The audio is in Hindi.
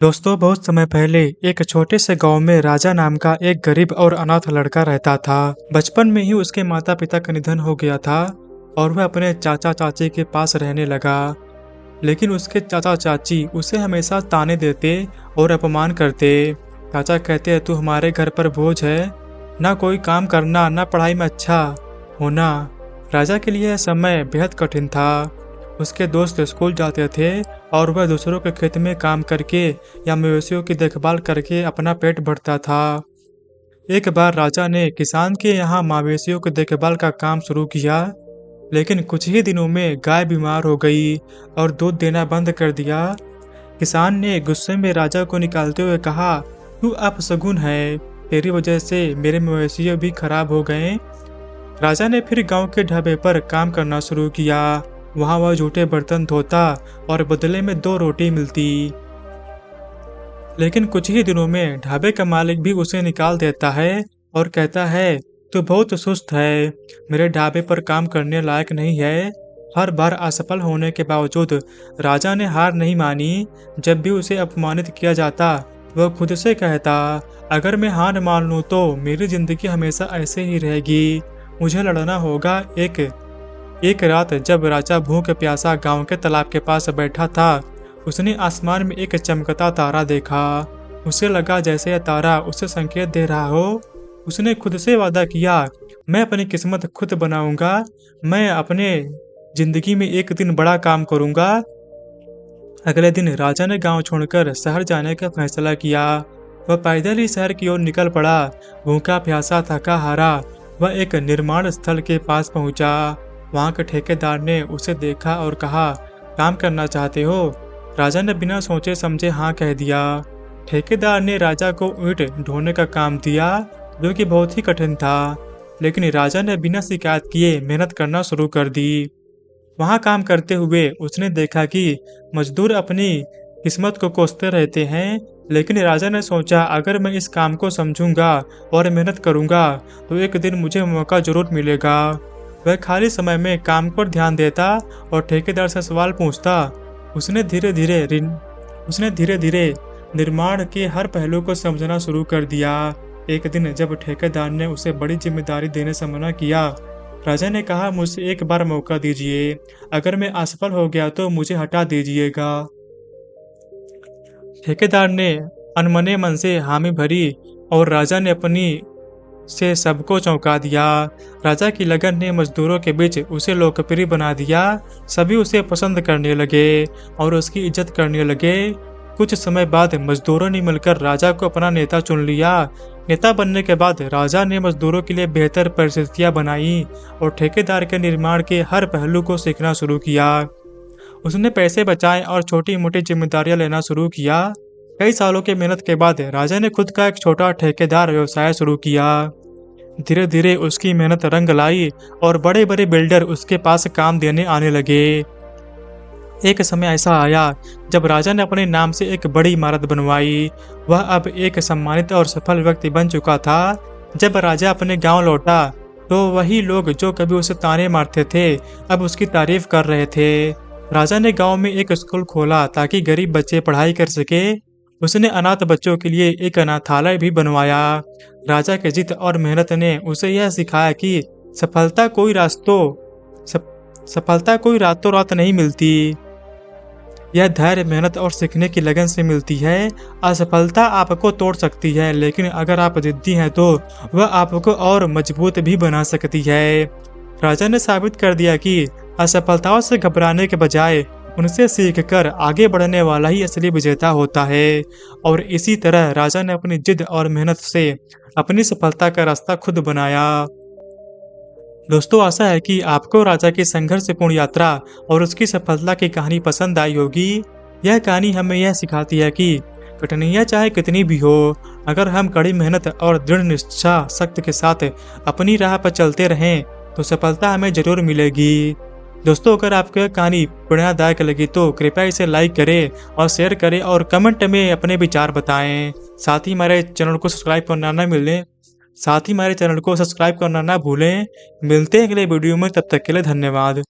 दोस्तों, बहुत समय पहले एक छोटे से गांव में राजा नाम का एक गरीब और अनाथ लड़का रहता था। बचपन में ही उसके माता पिता का निधन हो गया था और वह अपने चाचा चाची के पास रहने लगा। लेकिन उसके चाचा चाची उसे हमेशा ताने देते और अपमान करते। चाचा कहते, तू हमारे घर पर बोझ है, ना कोई काम करना, ना पढ़ाई में अच्छा होना। राजा के लिए यह समय बेहद कठिन था। उसके दोस्त स्कूल जाते थे और वह दूसरों के खेत में काम करके या मवेशियों की देखभाल करके अपना पेट भरता था। एक बार राजा ने किसान के यहाँ मवेशियों की देखभाल का काम शुरू किया, लेकिन कुछ ही दिनों में गाय बीमार हो गई और दूध देना बंद कर दिया। किसान ने गुस्से में राजा को निकालते हुए कहा, तू अपशगुन है, तेरी वजह से मेरे मवेशी भी खराब हो गए। राजा ने फिर गांव के ढाबे पर काम करना शुरू किया। वहां वह जूठे बर्तन धोता और बदले में 2 रोटी मिलती। लेकिन कुछ ही दिनों में ढाबे का मालिक भी उसे निकाल देता है और कहता है, तू बहुत सुस्त है, मेरे ढाबे पर काम करने लायक नहीं है। हर बार असफल होने के बावजूद राजा ने हार नहीं मानी। जब भी उसे अपमानित किया जाता, वह खुद से कहता, अगर मैं हार मान लूं तो मेरी जिंदगी हमेशा ऐसे ही रहेगी, मुझे लड़ना होगा। एक रात जब राजा भूख प्यासा गांव के तालाब के पास बैठा था, उसने आसमान में एक चमकता तारा देखा। उसे लगा जैसे यह तारा उसे संकेत दे रहा हो। उसने खुद से वादा किया, मैं अपनी किस्मत खुद बनाऊंगा, मैं अपने जिंदगी में एक दिन बड़ा काम करूंगा। अगले दिन राजा ने गांव छोड़कर शहर जाने का फैसला किया। वह पैदल ही शहर की ओर निकल पड़ा। भूखा प्यासा थका हारा वह एक निर्माण स्थल के पास पहुंचा। वहां के ठेकेदार ने उसे देखा और कहा, काम करना चाहते हो? राजा ने बिना सोचे समझे हाँ कह दिया। ठेकेदार ने राजा को ईंट ढोने का काम दिया, जो कि बहुत ही कठिन था। लेकिन राजा ने बिना शिकायत किए मेहनत करना शुरू कर दी। वहां काम करते हुए उसने देखा कि मजदूर अपनी किस्मत को कोसते रहते हैं। लेकिन राजा ने सोचा, अगर मैं इस काम को समझूंगा और मेहनत करूंगा तो एक दिन मुझे मौका जरूर मिलेगा। वह खाली समय में काम पर ध्यान देता और ठेकेदार से सवाल पूछता। उसने धीरे धीरे निर्माण के हर पहलू को समझना शुरू कर दिया। एक दिन जब ठेकेदार ने उसे बड़ी जिम्मेदारी देने से मना किया, राजा ने कहा, मुझे एक बार मौका दीजिए, अगर मैं असफल हो गया तो मुझे हटा दीजिएगा। ठेकेदार ने अनमने मन से हामी भरी और राजा ने अपनी से सबको चौंका दिया। राजा की लगन ने मजदूरों के बीच उसे लोकप्रिय बना दिया। सभी उसे पसंद करने लगे और उसकी इज्जत करने लगे। कुछ समय बाद मजदूरों ने मिलकर राजा को अपना नेता चुन लिया। नेता बनने के बाद राजा ने मजदूरों के लिए बेहतर परिस्थितियां बनाई और ठेकेदार के निर्माण के हर पहलू को सीखना शुरू किया। उसने पैसे बचाए और छोटी मोटी जिम्मेदारियां लेना शुरू किया। कई सालों की मेहनत के बाद राजा ने खुद का एक छोटा ठेकेदार व्यवसाय शुरू किया। धीरे धीरे उसकी मेहनत रंग लाई और बड़े बड़े बिल्डर उसके पास काम देने आने लगे। एक समय ऐसा आया जब राजा ने अपने नाम से एक बड़ी इमारत बनवाई। वह अब एक सम्मानित और सफल व्यक्ति बन चुका था। जब राजा अपने गांव लौटा तो वही लोग जो कभी उसे ताने मारते थे, अब उसकी तारीफ कर रहे थे। राजा ने गांव में एक स्कूल खोला ताकि गरीब बच्चे पढ़ाई कर सके। उसने अनाथ बच्चों के लिए एक अनाथालय भी बनवाया। राजा की जिद और मेहनत ने उसे यह सिखाया कि सफलता कोई रातों रात नहीं मिलती। यह धैर्य, मेहनत और सीखने की लगन से मिलती है। असफलता आपको तोड़ सकती है, लेकिन अगर आप जिद्दी हैं तो वह आपको और मजबूत भी बना सकती है। राजा ने साबित कर दिया कि असफलताओं से घबराने के बजाय उनसे सीखकर आगे बढ़ने वाला ही असली विजेता होता है। और इसी तरह राजा ने अपनी जिद और मेहनत से अपनी सफलता का रास्ता खुद बनाया। दोस्तों, आशा है कि आपको राजा की संघर्षपूर्ण यात्रा और उसकी सफलता की कहानी पसंद आई होगी। यह कहानी हमें यह सिखाती है कि कठिनाइयां चाहे कितनी भी हो, अगर हम कड़ी मेहनत और दृढ़ निष्ठा शक्ति के साथ अपनी राह पर चलते रहें तो सफलता हमें जरूर मिलेगी। दोस्तों, अगर आपको यह कहानी प्रेरणादायक लगी तो कृपया इसे लाइक करें और शेयर करें और कमेंट में अपने विचार बताएं। साथ ही हमारे चैनल को सब्सक्राइब करना ना भूलें। मिलते हैं अगले वीडियो में, तब तक के लिए धन्यवाद।